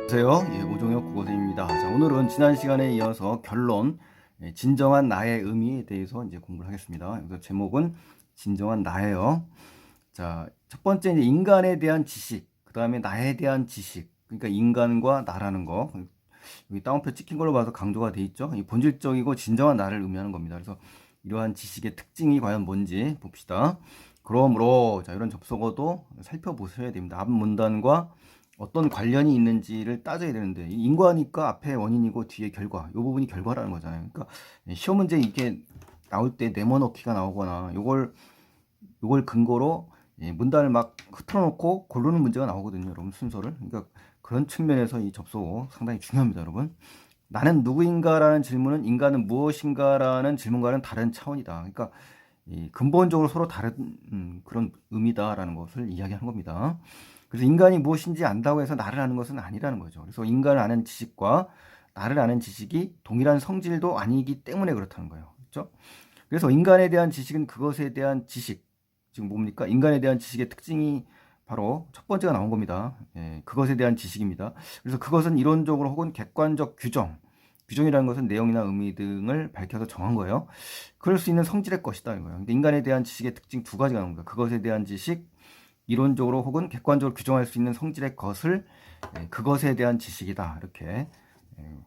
안녕하세요. 오종혁 국어선생님입니다. 자, 오늘은 지난 시간에 이어서 결론, 진정한 나의 의미에 대해서 이제 공부를 하겠습니다. 그래서 제목은 진정한 나예요. 자, 첫 번째 이제 인간에 대한 지식, 그 다음에 나에 대한 지식, 그러니까 인간과 나라는 거. 여기 따옴표 찍힌 걸로 봐서 강조가 돼 있죠. 이 본질적이고 진정한 나를 의미하는 겁니다. 그래서 이러한 지식의 특징이 과연 뭔지 봅시다. 그러므로 자, 이런 접속어도 살펴보셔야 됩니다. 앞 문단과 어떤 관련이 있는지를 따져야 되는데 인과니까 앞에 원인이고 뒤에 결과, 이 부분이 결과라는 거잖아요. 그러니까 시험 문제 이게 나올 때 네모넣기가 나오거나 요걸 근거로 문단을 막 흐트러 놓고 고르는 문제가 나오거든요, 여러분. 순서를. 그러니까 그런 측면에서 이 접속어 상당히 중요합니다, 여러분. 나는 누구인가라는 질문은 인간은 무엇인가라는 질문과는 다른 차원이다. 그러니까 근본적으로 서로 다른 그런 의미다라는 것을 이야기하는 겁니다. 그래서 인간이 무엇인지 안다고 해서 나를 아는 것은 아니라는 거죠. 그래서 인간을 아는 지식과 나를 아는 지식이 동일한 성질도 아니기 때문에 그렇다는 거예요. 그렇죠? 그래서 인간에 대한 지식은 그것에 대한 지식. 지금 뭡니까? 인간에 대한 지식의 특징이 바로 첫 번째가 나온 겁니다. 그것에 대한 지식입니다. 그래서 그것은 이론적으로 혹은 객관적 규정, 규정이라는 것은 내용이나 의미 등을 밝혀서 정한 거예요. 그럴 수 있는 성질의 것이다 이거예요. 인간에 대한 지식의 특징 두 가지가 나옵니다. 그것에 대한 지식, 이론적으로 혹은 객관적으로 규정할 수 있는 성질의 것을 그것에 대한 지식이다. 이렇게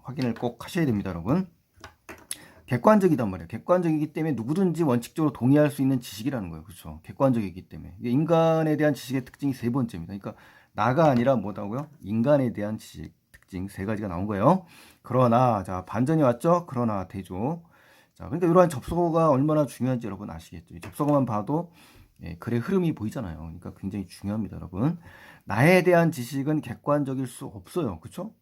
확인을 꼭 하셔야 됩니다, 여러분. 객관적이단 말이에요. 객관적이기 때문에 누구든지 원칙적으로 동의할 수 있는 지식이라는 거예요. 그렇죠? 객관적이기 때문에. 인간에 대한 지식의 특징이 세 번째입니다. 그러니까 나가 아니라 뭐다고요? 인간에 대한 지식 특징 세 가지가 나온 거예요. 그러나 자, 반전이 왔죠? 그러나 대조. 자, 그러니까 이러한 접속어가 얼마나 중요한지 여러분 아시겠죠? 이 접속어만 봐도 글의 흐름이 보이잖아요. 그러니까 굉장히 중요합니다, 여러분. 나에 대한 지식은 객관적일 수 없어요. 그렇죠?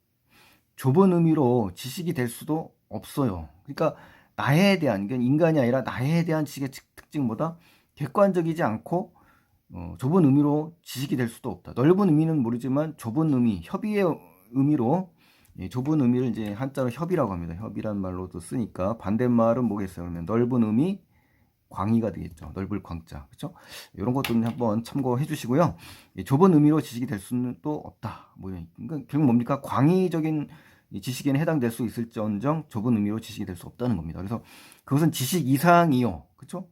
좁은 의미로 지식이 될 수도 없어요. 그러니까 나에 대한, 그러니까 인간이 아니라 나에 대한 지식의 특징보다 객관적이지 않고 좁은 의미로 지식이 될 수도 없다. 넓은 의미는 모르지만 좁은 의미, 협의의 의미로 좁은 의미를 이제 한자로 협의라고 합니다. 협의란 말로도 쓰니까 반대말은 뭐겠어요? 그러면 넓은 의미, 광의가 되겠죠. 넓을 광자. 그렇죠? 이런 것도 한번 참고해 주시고요. 좁은 의미로 지식이 될 수는 또 없다. 그러니까 결국 뭡니까? 광의적인 지식에는 해당될 수 있을지언정 좁은 의미로 지식이 될 수 없다는 겁니다. 그래서 그것은 지식 이상이요. 그렇죠?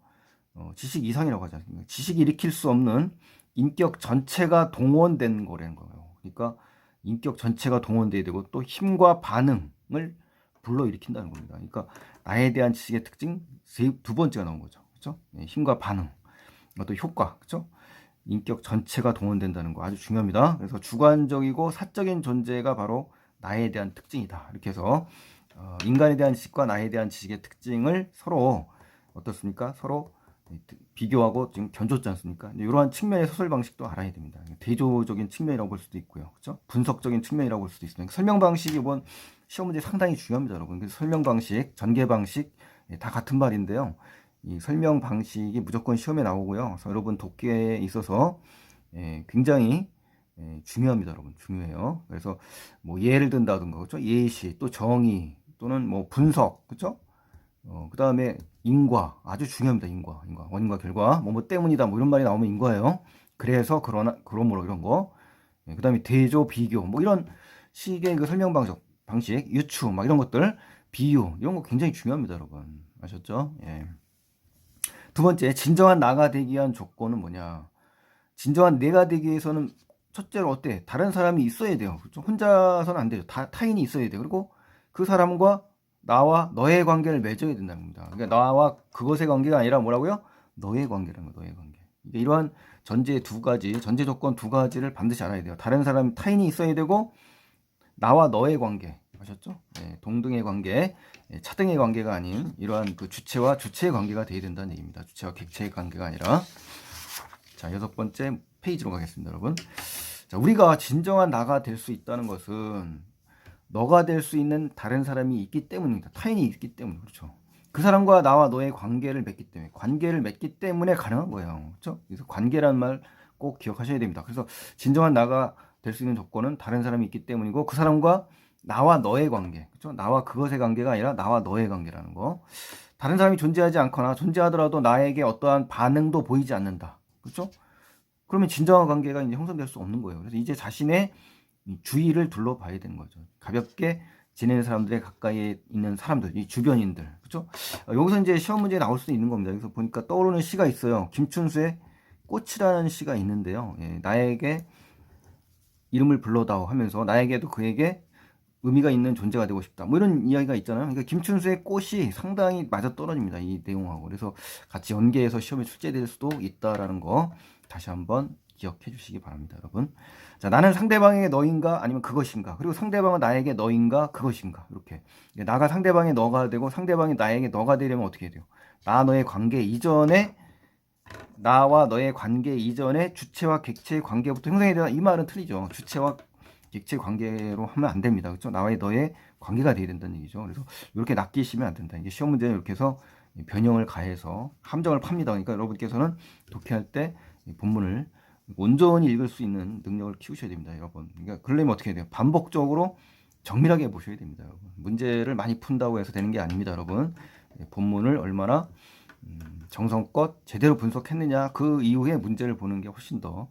지식 이상이라고 하지 않습니까? 지식이 일으킬 수 없는 인격 전체가 동원된 거라는 거예요. 그러니까 인격 전체가 동원돼야 되고 또 힘과 반응을 불러일으킨다는 겁니다. 그러니까 나에 대한 지식의 특징 두 번째가 나온 거죠. 그렇죠? 힘과 반응, 또 효과, 그렇죠? 인격 전체가 동원된다는 거 아주 중요합니다. 그래서 주관적이고 사적인 존재가 바로 나에 대한 특징이다. 이렇게 해서 인간에 대한 지식과 나에 대한 지식의 특징을 서로 어떻습니까? 서로 비교하고 지금 견줬지 않습니까? 이러한 측면의 서술 방식도 알아야 됩니다. 대조적인 측면이라고 볼 수도 있고요. 그렇죠? 분석적인 측면이라고 볼 수도 있습니다. 설명 방식이 이번 시험 문제 상당히 중요합니다, 여러분. 그래서 설명 방식, 전개 방식 다 같은 말인데요. 이 설명 방식이 무조건 시험에 나오고요. 그래서 여러분 독해에 있어서 굉장히 중요합니다, 여러분. 중요해요. 그래서 뭐 예를 든다든가, 그렇죠? 예시, 또 정의, 또는 뭐 분석, 그렇죠? 그 다음에 인과, 아주 중요합니다. 인과, 원인과 결과, 뭐 때문이다, 뭐 이런 말이 나오면 인과예요. 그래서 그러므로 이런 거. 그 다음에 대조, 비교, 뭐 이런 식의 그 설명 방식, 유추, 막 이런 것들, 비유, 이런 거 굉장히 중요합니다, 여러분. 아셨죠? 예. 두 번째, 진정한 나가 되기 위한 조건은 뭐냐? 진정한 내가 되기 위해서는 첫째로 어때? 다른 사람이 있어야 돼요. 그렇죠? 혼자서는 안 돼요. 타인이 있어야 돼요. 그리고 그 사람과 나와 너의 관계를 맺어야 된다는 겁니다. 그러니까 나와 그것의 관계가 아니라 뭐라고요? 너의 관계라는 거예요. 너의 관계. 그러니까 이러한 전제 조건 두 가지를 반드시 알아야 돼요. 다른 사람, 타인이 있어야 되고 나와 너의 관계. 아셨죠? 동등의 관계, 차등의 관계가 아닌 이러한 그 주체와 주체의 관계가 되어야 된다는 얘기입니다. 주체와 객체의 관계가 아니라. 자, 6번째 페이지로 가겠습니다, 여러분. 자, 우리가 진정한 나가 될 수 있다는 것은 너가 될 수 있는 다른 사람이 있기 때문입니다. 타인이 있기 때문에. 그렇죠. 그 사람과 나와 너의 관계를 맺기 때문에 가능한 거예요. 그렇죠? 그래서 관계라는 말 꼭 기억하셔야 됩니다. 그래서 진정한 나가 될 수 있는 조건은 다른 사람이 있기 때문이고 그 사람과 나와 너의 관계. 그렇죠? 나와 그것의 관계가 아니라 나와 너의 관계라는 거. 다른 사람이 존재하지 않거나 존재하더라도 나에게 어떠한 반응도 보이지 않는다. 그렇죠? 그러면 진정한 관계가 이제 형성될 수 없는 거예요. 그래서 이제 자신의 이 주위를 둘러봐야 되는 거죠. 가볍게 지내는 사람들의 가까이에 있는 사람들, 이 주변인들, 그렇죠? 여기서 이제 시험 문제 나올 수도 있는 겁니다. 여기서 보니까 떠오르는 시가 있어요. 김춘수의 꽃이라는 시가 있는데요. 예, 나에게 이름을 불러다오 하면서 나에게도 그에게 의미가 있는 존재가 되고 싶다. 뭐 이런 이야기가 있잖아요. 그러니까 김춘수의 꽃이 상당히 맞아떨어집니다. 이 내용하고. 그래서 같이 연계해서 시험에 출제될 수도 있다라는 거 다시 한번 기억해 주시기 바랍니다, 여러분. 자, 나는 상대방에게 너인가 아니면 그것인가. 그리고 상대방은 나에게 너인가 그것인가. 이렇게. 나가 상대방의 너가 되고 상대방이 나에게 너가 되려면 어떻게 해야 돼요? 나 너의 관계 이전에 나와 너의 관계 이전에 주체와 객체의 관계부터 형성해야 된다. 이 말은 틀리죠. 주체와 객체 관계로 하면 안 됩니다. 그렇죠? 나와의 너의 관계가 돼야 된다는 얘기죠. 그래서 이렇게 낚이시면 안 된다. 이게 시험 문제는 이렇게 해서 변형을 가해서 함정을 팝니다. 그러니까 여러분께서는 독해할 때 본문을 온전히 읽을 수 있는 능력을 키우셔야 됩니다, 여러분. 그러니까 그러려면 어떻게 해야 돼요? 반복적으로 정밀하게 보셔야 됩니다, 여러분. 문제를 많이 푼다고 해서 되는 게 아닙니다, 여러분. 본문을 얼마나 정성껏 제대로 분석했느냐, 그 이후에 문제를 보는 게 훨씬 더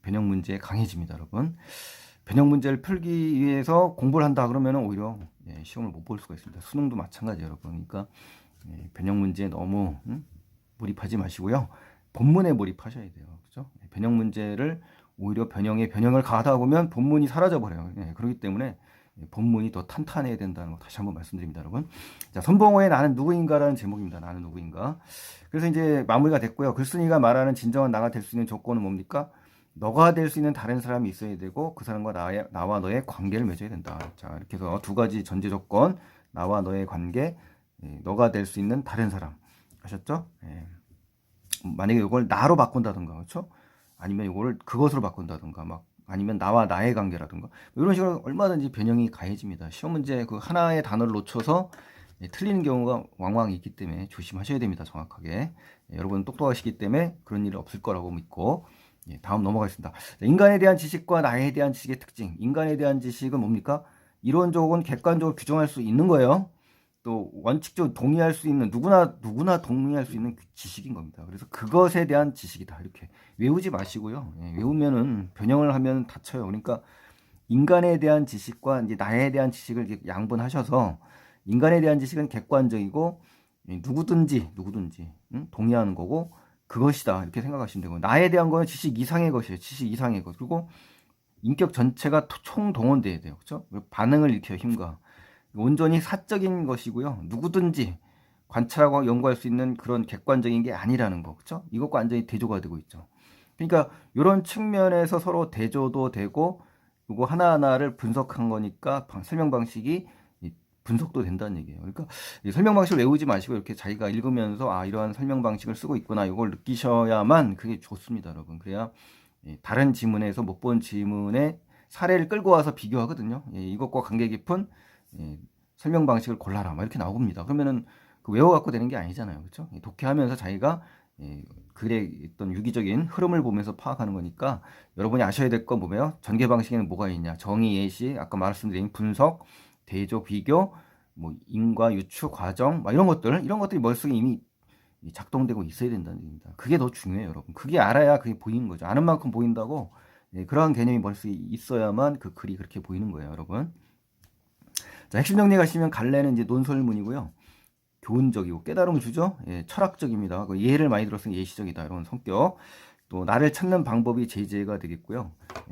변형 문제에 강해집니다, 여러분. 변형 문제를 풀기 위해서 공부를 한다 그러면 오히려 시험을 못 볼 수가 있습니다. 수능도 마찬가지예요, 여러분. 그러니까 변형 문제에 너무 몰입하지 마시고요. 본문에 몰입하셔야 돼요. 그렇죠? 변형 문제를 오히려 변형을 가하다 보면 본문이 사라져 버려요. 그렇기 때문에 본문이 더 탄탄해야 된다는 거 다시 한번 말씀드립니다, 여러분. 자, 선봉호의 나는 누구인가라는 제목입니다. 나는 누구인가. 그래서 이제 마무리가 됐고요. 글쓴이가 말하는 진정한 나가 될 수 있는 조건은 뭡니까? 너가 될 수 있는 다른 사람이 있어야 되고 그 사람과 나와 너의 관계를 맺어야 된다. 자, 이렇게 해서 두 가지 전제 조건, 나와 너의 관계, 너가 될 수 있는 다른 사람. 아셨죠? 만약에 이걸 나로 바꾼다든가, 그렇죠? 아니면 이거를 그것으로 바꾼다든가, 막 아니면 나와 나의 관계라든가 이런 식으로 얼마든지 변형이 가해집니다. 시험 문제 그 하나의 단어를 놓쳐서 틀리는 경우가 왕왕 있기 때문에 조심하셔야 됩니다. 정확하게. 여러분 똑똑하시기 때문에 그런 일이 없을 거라고 믿고 다음 넘어가겠습니다. 인간에 대한 지식과 나에 대한 지식의 특징. 인간에 대한 지식은 뭡니까? 이론적으로는 객관적으로 규정할 수 있는 거예요. 또 원칙적으로 동의할 수 있는 누구나 동의할 수 있는 지식인 겁니다. 그래서 그것에 대한 지식이다. 이렇게 외우지 마시고요. 외우면은 변형을 하면 다쳐요. 그러니까 인간에 대한 지식과 이제 나에 대한 지식을 이렇게 양분하셔서 인간에 대한 지식은 객관적이고 누구든지 동의하는 거고 그것이다 이렇게 생각하시면 되고 나에 대한 거는 지식 이상의 것이에요. 지식 이상의 것. 그리고 인격 전체가 총동원돼야 돼요. 그렇죠? 반응을 일으켜 힘과 온전히 사적인 것이고요. 누구든지 관찰하고 연구할 수 있는 그런 객관적인 게 아니라는 거. 그렇죠? 이것과 완전히 대조가 되고 있죠. 그러니까 이런 측면에서 서로 대조도 되고 이거 하나하나를 분석한 거니까 설명 방식이 분석도 된다는 얘기예요. 그러니까 설명 방식을 외우지 마시고 이렇게 자기가 읽으면서 아 이러한 설명 방식을 쓰고 있구나 이걸 느끼셔야만 그게 좋습니다, 여러분. 그래야 다른 지문에서 못 본 지문의 사례를 끌고 와서 비교하거든요. 이것과 관계 깊은 설명 방식을 골라라 막 이렇게 나옵니다. 그러면은 그 외워갖고 되는 게 아니잖아요, 그렇죠? 독해하면서 자기가 글의 어떤 유기적인 흐름을 보면서 파악하는 거니까 여러분이 아셔야 될 건 뭐예요? 전개 방식에는 뭐가 있냐? 정의, 예시, 아까 말씀드린 분석, 대조, 비교, 뭐 인과 유추, 과정, 막 이런 것들이 머릿속에 이미 작동되고 있어야 된다는 얘기입니다. 그게 더 중요해요, 여러분. 그게 알아야 그게 보이는 거죠. 아는 만큼 보인다고 그러한 개념이 머릿속에 있어야만 그 글이 그렇게 보이는 거예요, 여러분. 자, 핵심 정리가시면 갈래는 이제 논설문이고요. 교훈적이고 깨달음을 주죠. 철학적입니다. 예를 많이 들었으니 예시적이다 이런 성격. 또 나를 찾는 방법이 제재가 되겠고요.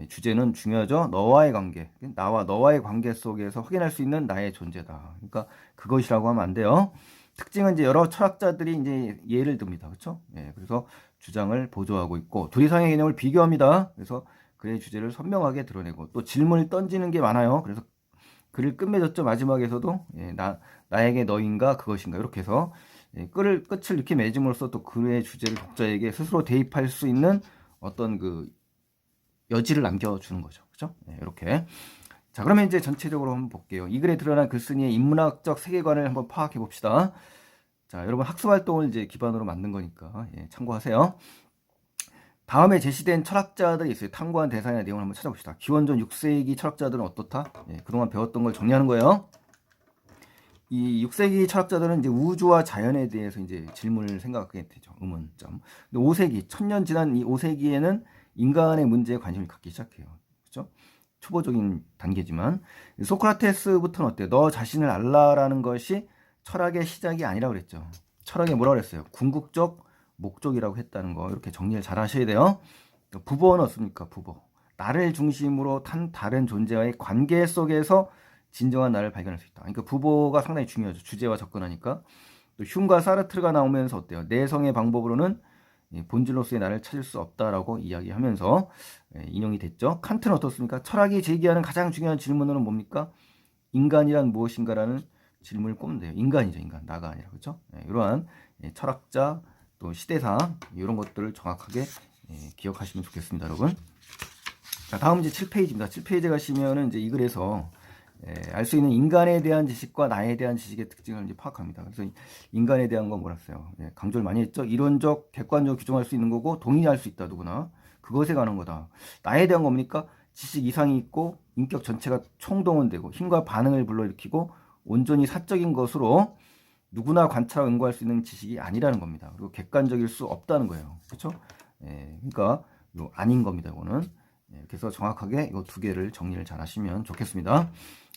주제는 중요하죠. 너와의 관계. 나와 너와의 관계 속에서 확인할 수 있는 나의 존재다. 그러니까 그것이라고 하면 안 돼요. 특징은 이제 여러 철학자들이 이제 예를 듭니다. 그렇죠? 그래서 주장을 보조하고 있고 둘이상의 개념을 비교합니다. 그래서 그의 주제를 선명하게 드러내고 또 질문을 던지는 게 많아요. 그래서 글을 끝맺었죠. 마지막에서도 나에게 너인가 그것인가 이렇게 해서 끝을 이렇게 맺음으로써 또 글의 주제를 독자에게 스스로 대입할 수 있는 어떤 그 여지를 남겨주는 거죠. 그렇죠? 이렇게. 자, 그러면 이제 전체적으로 한번 볼게요. 이 글에 드러난 글쓴이의 인문학적 세계관을 한번 파악해 봅시다. 자, 여러분 학습 활동을 이제 기반으로 만든 거니까 참고하세요. 다음에 제시된 철학자들이 있어요. 탐구한 대상의 내용을 한번 찾아봅시다. 기원전 6세기 철학자들은 어떻다? 그동안 배웠던 걸 정리하는 거예요. 이 6세기 철학자들은 이제 우주와 자연에 대해서 이제 질문을 생각하게 되죠. 의문점. 근데 5세기, 1000년 지난 이 5세기에는 인간의 문제에 관심을 갖기 시작해요. 그렇죠? 초보적인 단계지만 소크라테스부터는 어때요? 너 자신을 알라라는 것이 철학의 시작이 아니라고 그랬죠. 철학에 뭐라고 그랬어요? 궁극적 목적이라고 했다는 거 이렇게 정리를 잘 하셔야 돼요. 부보는 어떻습니까? 부보. 나를 중심으로 탄 다른 존재와의 관계 속에서 진정한 나를 발견할 수 있다. 그러니까 부보가 상당히 중요하죠. 주제와 접근하니까. 또 흉과 사르트르가 나오면서 어때요? 내성의 방법으로는 본질로서의 나를 찾을 수 없다라고 이야기하면서 인용이 됐죠. 칸트는 어떻습니까? 철학이 제기하는 가장 중요한 질문은 뭡니까? 인간이란 무엇인가라는 질문을 꼽는 데요. 인간이죠, 인간. 나가 아니라. 그렇죠? 이러한 철학자 또 시대사 이런 것들을 정확하게 기억하시면 좋겠습니다, 여러분. 자, 다음 이제 7페이지입니다. 7페이지 가시면은 이제 이 글에서 알 수 있는 인간에 대한 지식과 나에 대한 지식의 특징을 이제 파악합니다. 그래서 인간에 대한 건 뭐라 했어요? 강조를 많이 했죠. 이론적, 객관적으로 규정할 수 있는 거고 동의할 수 있다, 누구나. 그것에 관한 거다. 나에 대한 겁니까? 지식 이상이 있고 인격 전체가 총동원되고 힘과 반응을 불러일으키고 온전히 사적인 것으로 누구나 관찰하고 연구할 수 있는 지식이 아니라는 겁니다. 그리고 객관적일 수 없다는 거예요. 그렇죠? 그러니까 아닌 겁니다. 이거는. 그래서 정확하게 이 두 개를 정리를 잘 하시면 좋겠습니다.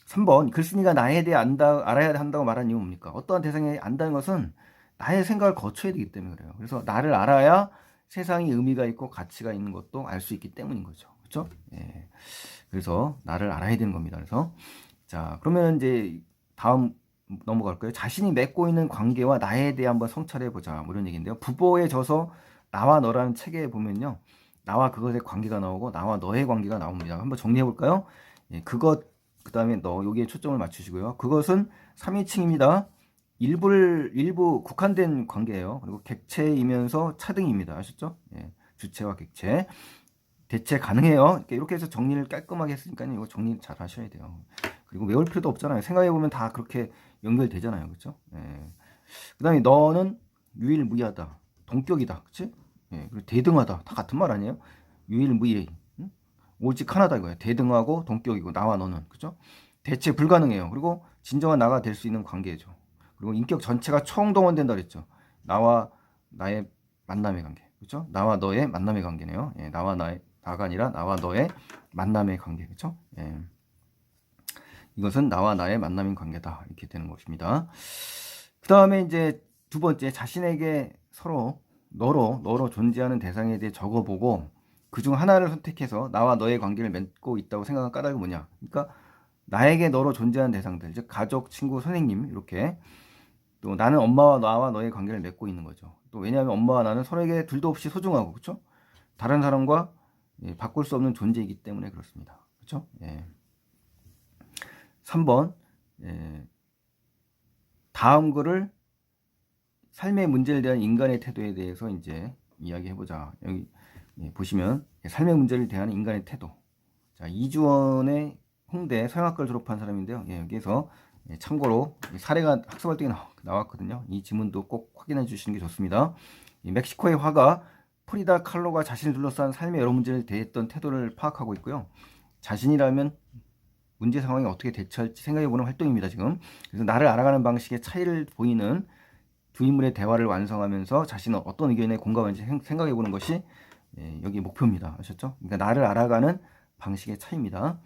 3번 글쓴이가 나에 대해 알아야 한다고 말한 이유는 뭡니까? 어떠한 대상에 안다는 것은 나의 생각을 거쳐야 되기 때문에 그래요. 그래서 나를 알아야 세상이 의미가 있고 가치가 있는 것도 알 수 있기 때문인 거죠. 그렇죠? 그래서 나를 알아야 되는 겁니다. 그래서 자, 그러면 이제 다음 넘어갈까요? 자신이 맺고 있는 관계와 나에 대해 한번 성찰해 보자. 뭐 이런 얘기인데요. 부보에 져서 나와 너라는 책에 보면요. 나와 그것의 관계가 나오고 나와 너의 관계가 나옵니다. 한번 정리해 볼까요? 그것 그다음에 너 여기에 초점을 맞추시고요. 그것은 3인칭입니다. 일부 국한된 관계예요. 그리고 객체이면서 차등입니다. 아셨죠? 주체와 객체. 대체 가능해요. 이렇게 해서 정리를 깔끔하게 했으니까 이거 정리 잘 하셔야 돼요. 그리고 외울 필요도 없잖아요. 생각해보면 다 그렇게 연결되잖아요. 그렇죠? 그 다음에 너는 유일무이하다. 동격이다. 그치? 그리고 대등하다. 다 같은 말 아니에요? 유일무이. 응? 오직 하나다 이거예요. 대등하고 동격이고 나와 너는. 그죠? 대체 불가능해요. 그리고 진정한 나가 될 수 있는 관계죠. 그리고 인격 전체가 총동원된다 그랬죠. 나와 나의 만남의 관계. 그죠? 나와 너의 만남의 관계네요. 나가 아니라 나와 너의 만남의 관계. 그죠? 이것은 나와 나의 만남인 관계다. 이렇게 되는 것입니다. 그 다음에 이제 두 번째, 자신에게 서로 너로 존재하는 대상에 대해 적어보고 그중 하나를 선택해서 나와 너의 관계를 맺고 있다고 생각한 까닭이 뭐냐? 그러니까 나에게 너로 존재하는 대상들, 즉 가족, 친구, 선생님 이렇게 또 나는 엄마와 나와 너의 관계를 맺고 있는 거죠. 또 왜냐하면 엄마와 나는 서로에게 둘도 없이 소중하고 그렇죠? 다른 사람과 바꿀 수 없는 존재이기 때문에 그렇습니다. 그렇죠? 3번 다음 글을 삶의 문제에 대한 인간의 태도에 대해서 이제 이야기해보자. 여기 보시면 삶의 문제를 대하는 인간의 태도. 자, 이주원의 홍대 서양학과를 졸업한 사람인데요. 여기에서 참고로 사례가 학습활동에 나왔거든요. 이 지문도 꼭 확인해 주시는 게 좋습니다. 멕시코의 화가 프리다 칼로가 자신을 둘러싼 삶의 여러 문제를 대했던 태도를 파악하고 있고요. 자신이라면 문제 상황에 어떻게 대처할지 생각해보는 활동입니다. 지금. 그래서 나를 알아가는 방식의 차이를 보이는 두 인물의 대화를 완성하면서 자신은 어떤 의견에 공감하는지 생각해보는 것이 여기 목표입니다. 아셨죠? 그러니까 나를 알아가는 방식의 차이입니다.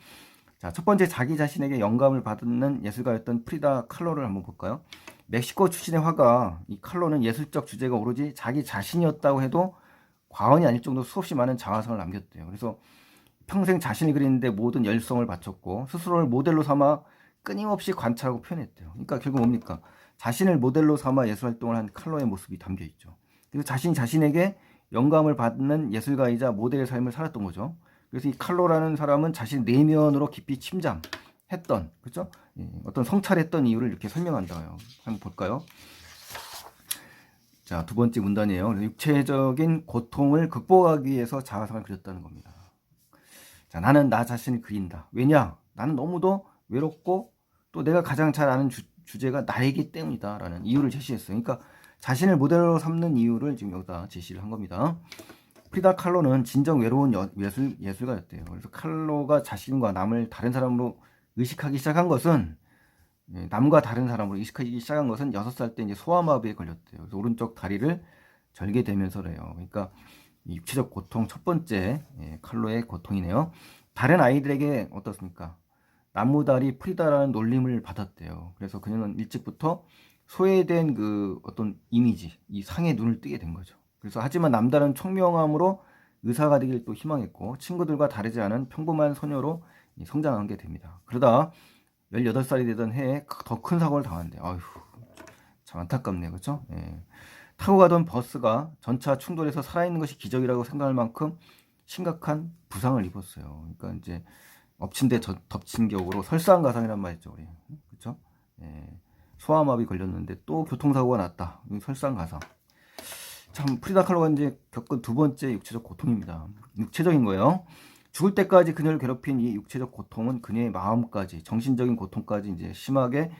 자, 첫 번째 자기 자신에게 영감을 받는 예술가였던 프리다 칼로를 한번 볼까요? 멕시코 출신의 화가 이 칼로는 예술적 주제가 오로지 자기 자신이었다고 해도 과언이 아닐 정도로 수없이 많은 자화상을 남겼대요. 그래서 평생 자신이 그리는데 모든 열성을 바쳤고 스스로를 모델로 삼아 끊임없이 관찰하고 표현했대요. 그러니까 결국 뭡니까? 자신을 모델로 삼아 예술활동을 한 칼로의 모습이 담겨 있죠. 그리고 자신이 자신에게 영감을 받는 예술가이자 모델의 삶을 살았던 거죠. 그래서 이 칼로라는 사람은 자신 내면으로 깊이 침잠했던, 그렇죠? 어떤 성찰했던 이유를 이렇게 설명한다요. 한번 볼까요? 자, 두 번째 문단이에요. 육체적인 고통을 극복하기 위해서 자화상을 그렸다는 겁니다. 자, 나는 나 자신을 그린다. 왜냐? 나는 너무도 외롭고 또 내가 가장 잘 아는 주제가 나이기 때문이다 라는 이유를 제시했어요. 그러니까 자신을 모델로 삼는 이유를 지금 여기다 제시를 한 겁니다. 프리다 칼로는 진정 외로운 예술가였대요. 그래서 칼로가 자신과 남을 다른 사람으로 의식하기 시작한 것은 남과 다른 사람으로 의식하기 시작한 것은 6살 때 이제 소아마비에 걸렸대요. 그래서 오른쪽 다리를 절게 되면서래요. 그러니까 육체적 고통 첫 번째 칼로의 고통이네요. 다른 아이들에게 어떻습니까? 나무다리 프리다라는 놀림을 받았대요. 그래서 그녀는 일찍부터 소외된 그 어떤 이미지, 이 상에 눈을 뜨게 된 거죠. 그래서 하지만 남다른 총명함으로 의사가 되길 또 희망했고 친구들과 다르지 않은 평범한 소녀로 성장하게 됩니다. 그러다 18살이 되던 해에 더 큰 사고를 당한대. 아휴, 참 안타깝네요. 그렇죠? 예. 타고 가던 버스가 전차 충돌해서 살아있는 것이 기적이라고 생각할 만큼 심각한 부상을 입었어요. 그러니까 이제 엎친 데 덮친 격으로 설상가상이란 말이죠, 우리. 그렇죠? 예. 소아마비 걸렸는데 또 교통사고가 났다. 설상가상. 참 프리다 칼로가 이제 겪은 두 번째 육체적 고통입니다. 육체적인 거예요. 죽을 때까지 그녀를 괴롭힌 이 육체적 고통은 그녀의 마음까지, 정신적인 고통까지 이제 심하게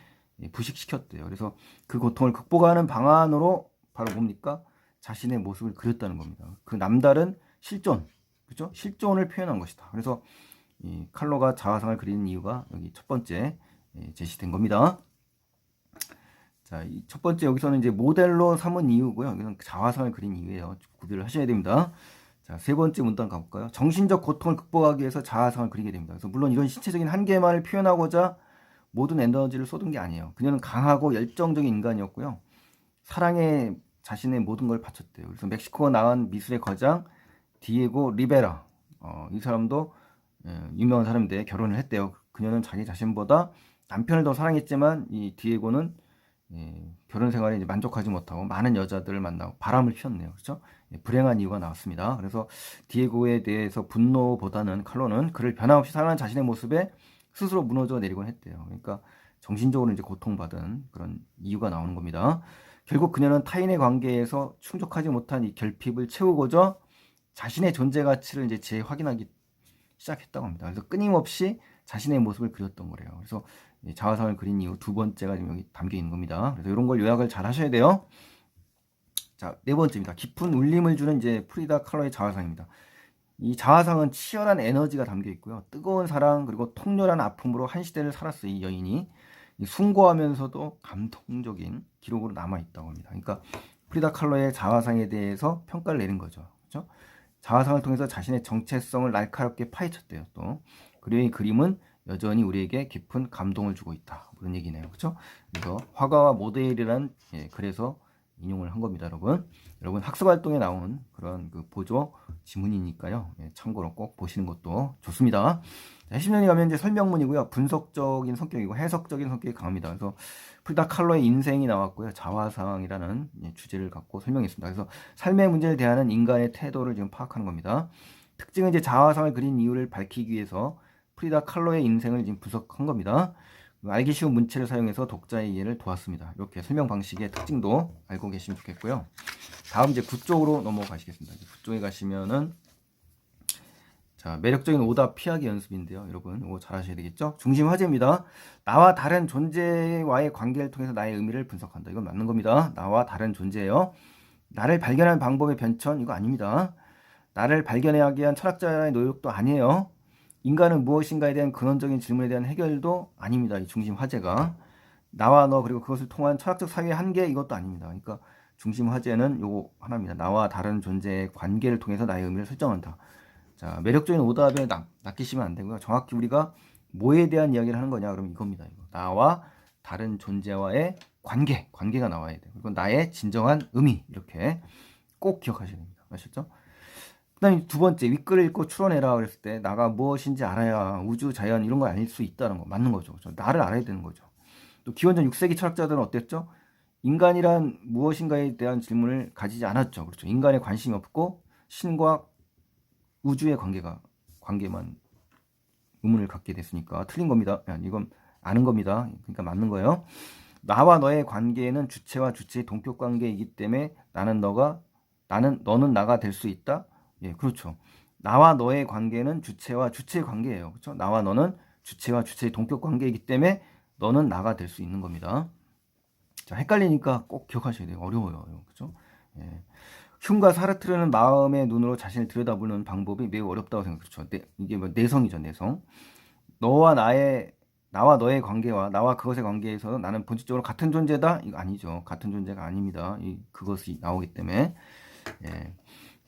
부식시켰대요. 그래서 그 고통을 극복하는 방안으로 바로 뭡니까? 자신의 모습을 그렸다는 겁니다. 그 남다른 실존, 그죠? 실존을 표현한 것이다. 그래서 이 칼로가 자화상을 그리는 이유가 여기 첫 번째 제시된 겁니다. 자, 이 첫 번째 여기서는 이제 모델로 삼은 이유고요. 여기는 자화상을 그린 이유예요. 구별을 하셔야 됩니다. 자, 세 번째 문단 가볼까요? 정신적 고통을 극복하기 위해서 자화상을 그리게 됩니다. 그래서 물론 이런 신체적인 한계만을 표현하고자 모든 에너지를 쏟은 게 아니에요. 그녀는 강하고 열정적인 인간이었고요. 사랑에 자신의 모든 걸 바쳤대요. 그래서 멕시코가 나온 미술의 거장 디에고 리베라, 이 사람도 유명한 사람인데 결혼을 했대요. 그녀는 자기 자신보다 남편을 더 사랑했지만 이 디에고는 결혼 생활에 이제 만족하지 못하고 많은 여자들을 만나고 바람을 피웠네요. 그렇죠? 불행한 이유가 나왔습니다. 그래서 디에고에 대해서 분노보다는 칼로는 그를 변함없이 사랑하는 자신의 모습에 스스로 무너져 내리곤 했대요. 그러니까 정신적으로 이제 고통받은 그런 이유가 나오는 겁니다. 결국 그녀는 타인의 관계에서 충족하지 못한 이 결핍을 채우고자 자신의 존재 가치를 이제 재확인하기 시작했다고 합니다. 그래서 끊임없이 자신의 모습을 그렸던 거래요. 그래서 자화상을 그린 이유 두 번째가 지금 여기 담겨 있는 겁니다. 그래서 이런 걸 요약을 잘 하셔야 돼요. 자, 네 번째입니다. 깊은 울림을 주는 이제 프리다 칼로의 자화상입니다. 이 자화상은 치열한 에너지가 담겨 있고요. 뜨거운 사랑 그리고 통렬한 아픔으로 한 시대를 살았어요. 이 여인이 숭고하면서도 감동적인 기록으로 남아 있다고 합니다. 그러니까 프리다 칼로의 자화상에 대해서 평가를 내린 거죠. 그렇죠? 자화상을 통해서 자신의 정체성을 날카롭게 파헤쳤대요. 또 그리고 이 그림은 여전히 우리에게 깊은 감동을 주고 있다. 그런 얘기네요. 그렇죠? 그래서 화가와 모델이란 그래서 인용을 한 겁니다, 여러분. 여러분 학습 활동에 나온 그런 그 보조 지문이니까요. 참고로 꼭 보시는 것도 좋습니다. 해심년이 가면 이제 설명문이고요. 분석적인 성격이고 해석적인 성격이 강합니다. 그래서 프리다 칼로의 인생이 나왔고요. 자화상이라는 주제를 갖고 설명했습니다. 그래서 삶의 문제를 대하는 인간의 태도를 지금 파악하는 겁니다. 특징은 이제 자화상을 그린 이유를 밝히기 위해서 프리다 칼로의 인생을 지금 분석한 겁니다. 알기 쉬운 문체를 사용해서 독자의 이해를 도왔습니다. 이렇게 설명 방식의 특징도 알고 계시면 좋겠고요. 다음 이제 9쪽으로 넘어가시겠습니다. 9쪽에 가시면은 자, 매력적인 오답 피하기 연습인데요. 여러분 이거 잘 하셔야 되겠죠? 중심 화제입니다. 나와 다른 존재와의 관계를 통해서 나의 의미를 분석한다. 이건 맞는 겁니다. 나와 다른 존재예요. 나를 발견하는 방법의 변천 이거 아닙니다. 나를 발견하기 위한 철학자의 노력도 아니에요. 인간은 무엇인가에 대한 근원적인 질문에 대한 해결도 아닙니다. 이 중심 화제가 나와 너 그리고 그것을 통한 철학적 사회의 한계 이것도 아닙니다. 그러니까 중심 화제는 요거 하나입니다. 나와 다른 존재의 관계를 통해서 나의 의미를 설정한다. 자, 매력적인 오답에 낚이시면 안 되고요. 정확히 우리가 뭐에 대한 이야기를 하는 거냐 그러면 이겁니다. 이거. 나와 다른 존재와의 관계가 나와야 돼요. 그리고 나의 진정한 의미 이렇게 꼭 기억하셔야 됩니다. 아셨죠? 그 다음에 두 번째 윗글을 읽고 추론해라 그랬을 때 나가 무엇인지 알아야 우주, 자연 이런 걸 알 수 있다는 거 맞는 거죠. 그렇죠? 나를 알아야 되는 거죠. 또 기원전 6세기 철학자들은 어땠죠? 인간이란 무엇인가에 대한 질문을 가지지 않았죠. 그렇죠? 인간에 관심이 없고 신과 우주의 관계만 의문을 갖게 됐으니까 틀린 겁니다. 이건 아는 겁니다. 그러니까 맞는 거예요. 나와 너의 관계는 주체와 주체의 동격 관계이기 때문에 너는 나가 될 수 있다. 예, 그렇죠. 나와 너의 관계는 주체와 주체의 관계예요. 그렇죠? 나와 너는 주체와 주체의 동격 관계이기 때문에 너는 나가 될 수 있는 겁니다. 자, 헷갈리니까 꼭 기억하셔야 돼요. 어려워요. 그렇죠? 예. 흉과 사르트르는 마음의 눈으로 자신을 들여다보는 방법이 매우 어렵다고 생각해요. 그렇죠? 이게 뭐 내성이죠, 내성. 나와 너의 관계와 나와 그것의 관계에서 나는 본질적으로 같은 존재다? 이거 아니죠. 같은 존재가 아닙니다. 그것이 나오기 때문에. 예.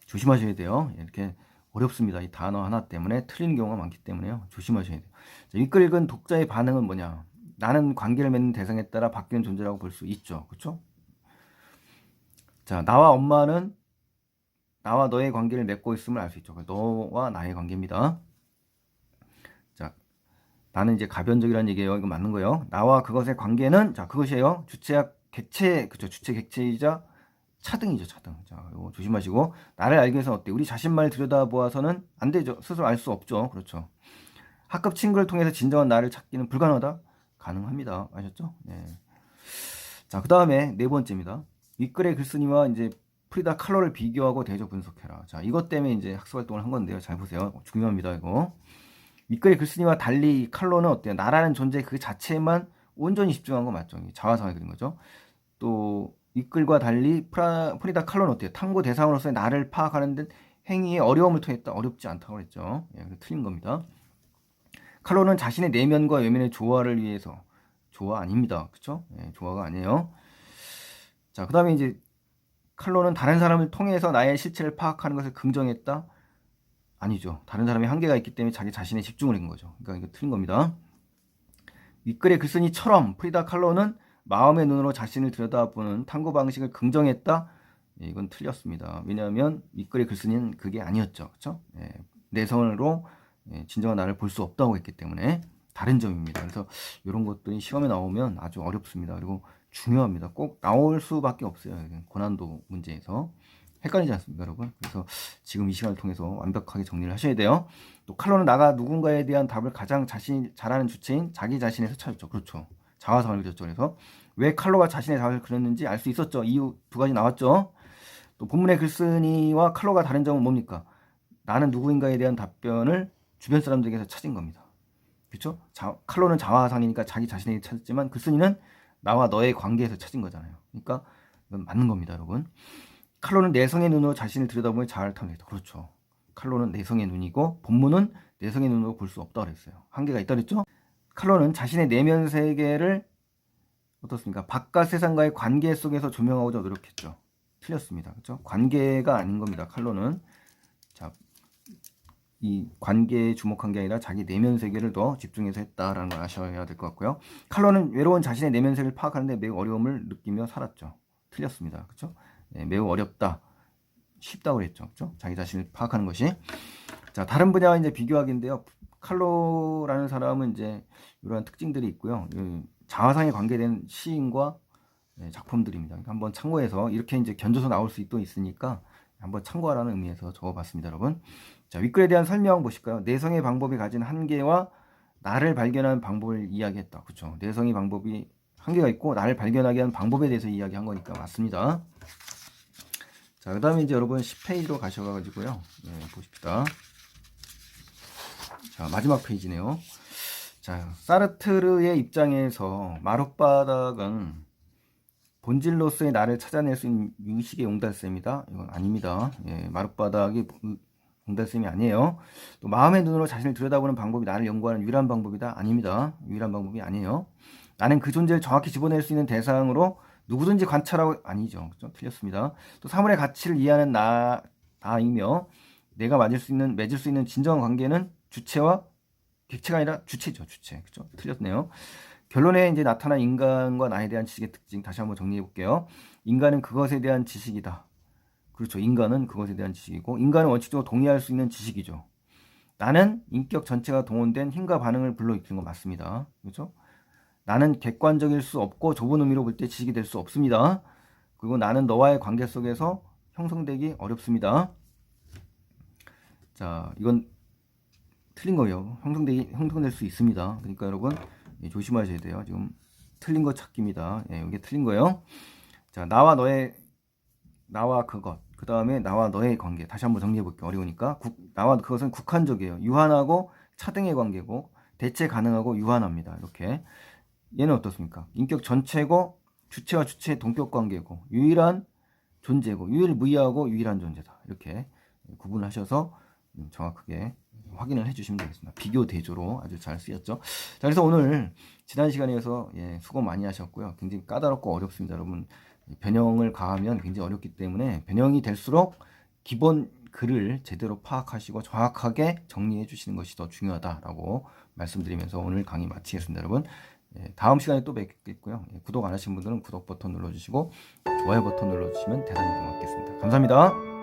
조심하셔야 돼요. 이렇게 어렵습니다. 이 단어 하나 때문에 틀리는 경우가 많기 때문에요. 조심하셔야 돼요. 자, 윗글읽은 독자의 반응은 뭐냐? 나는 관계를 맺는 대상에 따라 바뀌는 존재라고 볼 수 있죠. 그렇죠? 자, 나와 엄마는 나와 너의 관계를 맺고 있음을 알 수 있죠. 너와 나의 관계입니다. 자, 나는 이제 가변적이라는 얘기예요. 이거 맞는 거예요. 나와 그것의 관계는 자, 그것이에요. 주체와 객체, 그죠? 주체 객체이자 차등이죠, 차등. 자, 이거 조심하시고 나를 알기 위해서 어때? 우리 자신만을 들여다보아서는 안 되죠. 스스로 알 수 없죠. 그렇죠. 학급 친구를 통해서 진정한 나를 찾기는 불가능하다? 가능합니다. 아셨죠? 네. 자, 그 다음에 네 번째입니다. 윗글의 글쓴이와 이제 프리다 칼로를 비교하고 대조 분석해라. 자, 이것 때문에 이제 학습 활동을 한 건데요. 잘 보세요. 중요합니다, 이거. 윗글의 글쓴이와 달리 칼로는 어때요? 나라는 존재 그 자체에만 온전히 집중한 거 맞죠? 자화상을 그린 거죠. 또 윗글과 달리 프리다 칼로는 어때요? 탐구 대상으로서의 나를 파악하는 데 행위의 어려움을 토했다. 어렵지 않다고 그랬죠. 예, 틀린 겁니다. 칼로는 자신의 내면과 외면의 조화를 위해서 조화 아닙니다. 그쵸? 예, 조화가 아니에요. 자, 그 다음에 이제 칼로는 다른 사람을 통해서 나의 실체를 파악하는 것을 긍정했다? 아니죠. 다른 사람이 한계가 있기 때문에 자기 자신에 집중을 한 거죠. 그러니까 이거 틀린 겁니다. 윗글의 글쓴이처럼 프리다 칼로는 마음의 눈으로 자신을 들여다보는 탐구 방식을 긍정했다? 예, 이건 틀렸습니다. 왜냐하면 윗글의 글쓴이는 그게 아니었죠. 그렇죠? 예, 내성으로 예, 진정한 나를 볼 수 없다고 했기 때문에 다른 점입니다. 그래서 이런 것들이 시험에 나오면 아주 어렵습니다. 그리고 중요합니다. 꼭 나올 수밖에 없어요. 고난도 문제에서. 헷갈리지 않습니까, 여러분? 그래서 지금 이 시간을 통해서 완벽하게 정리를 하셔야 돼요. 또 칼로는 나가 누군가에 대한 답을 가장 자신이 잘하는 주체인 자기 자신에서 찾았죠. 그렇죠. 자화상을 그렸죠. 그래서 왜 칼로가 자신의 자화를 그렸는지 알 수 있었죠. 이유 두 가지 나왔죠. 또 본문의 글쓴이와 칼로가 다른 점은 뭡니까? 나는 누구인가에 대한 답변을 주변 사람들에게서 찾은 겁니다. 그렇죠? 칼로는 자화상이니까 자기 자신에게 찾았지만 글쓴이는 나와 너의 관계에서 찾은 거잖아요. 그러니까 이건 맞는 겁니다, 여러분. 칼로는 내성의 눈으로 자신을 들여다보면 자아를 탐내다. 그렇죠. 칼로는 내성의 눈이고 본문은 내성의 눈으로 볼 수 없다고 그랬어요. 한계가 있다 그랬죠? 칼로는 자신의 내면 세계를 어떻습니까? 바깥 세상과의 관계 속에서 조명하고자 노력했죠. 틀렸습니다. 그렇죠? 관계가 아닌 겁니다. 칼로는. 자, 이 관계에 주목한 게 아니라 자기 내면 세계를 더 집중해서 했다라는 걸 아셔야 될 것 같고요. 칼로는 외로운 자신의 내면 세계를 파악하는데 매우 어려움을 느끼며 살았죠. 틀렸습니다. 그렇죠? 네, 매우 어렵다. 쉽다고 그랬죠. 그렇죠? 자기 자신을 파악하는 것이. 자, 다른 분야와 이제 비교하기인데요. 칼로라는 사람은 이제 이러한 특징들이 있고요. 자화상에 관계된 시인과 작품들입니다. 그러니까 한번 참고해서 이렇게 이제 견줘서 나올 수 있으니까 한번 참고하라는 의미에서 적어봤습니다, 여러분. 자, 윗글에 대한 설명 보실까요? 내성의 방법이 가진 한계와 나를 발견하는 방법을 이야기했다. 그렇죠? 내성의 방법이 한계가 있고 나를 발견하게 하는 방법에 대해서 이야기한 거니까 맞습니다. 자, 그 다음에 이제 여러분 10페이지로 가셔가지고요. 네, 보십시다. 자, 마지막 페이지네요. 자, 사르트르의 입장에서 마룻바닥은 본질로서의 나를 찾아낼 수 있는 유식의 용달샘이다. 이건 아닙니다. 예, 마룻바닥이 용달샘이 아니에요. 또 마음의 눈으로 자신을 들여다보는 방법이 나를 연구하는 유일한 방법이다. 아닙니다. 유일한 방법이 아니에요. 나는 그 존재를 정확히 집어낼 수 있는 대상으로 누구든지 관찰하고 아니죠. 그렇죠? 틀렸습니다. 또 사물의 가치를 이해하는 나이며 내가 맺을 수 있는 진정한 관계는 주체와 객체가 아니라 주체죠. 주체. 그렇죠? 틀렸네요. 결론에 이제 나타난 인간과 나에 대한 지식의 특징 다시 한번 정리해 볼게요. 인간은 그것에 대한 지식이다. 그렇죠. 인간은 그것에 대한 지식이고 인간은 원칙적으로 동의할 수 있는 지식이죠. 나는 인격 전체가 동원된 힘과 반응을 불러일으키는 거 맞습니다. 그렇죠? 나는 객관적일 수 없고 좁은 의미로 볼 때 지식이 될 수 없습니다. 그리고 나는 너와의 관계 속에서 형성되기 어렵습니다. 자, 이건 틀린 거예요. 형성될 수 있습니다. 그러니까 여러분 조심하셔야 돼요. 지금 틀린 거 찾기입니다. 예, 이게 틀린 거예요. 자, 나와 그것, 그 다음에 나와 너의 관계. 다시 한번 정리해 볼게요. 어려우니까. 나와 그것은 국한적이에요. 유한하고 차등의 관계고 대체 가능하고 유한합니다. 이렇게. 얘는 어떻습니까? 인격 전체고 주체와 주체의 동격 관계고 유일한 존재고 유일무이하고 유일한 존재다. 이렇게 구분을 하셔서 정확하게 확인을 해주시면 되겠습니다. 비교 대조로 아주 잘 쓰였죠. 자, 그래서 오늘 지난 시간에서 수고 많이 하셨고요. 굉장히 까다롭고 어렵습니다. 여러분 변형을 가하면 굉장히 어렵기 때문에 변형이 될수록 기본 글을 제대로 파악하시고 정확하게 정리해 주시는 것이 더 중요하다라고 말씀드리면서 오늘 강의 마치겠습니다. 여러분, 다음 시간에 또 뵙겠고요. 구독 안 하신 분들은 구독 버튼 눌러주시고 좋아요 버튼 눌러주시면 대단히 고맙겠습니다. 감사합니다.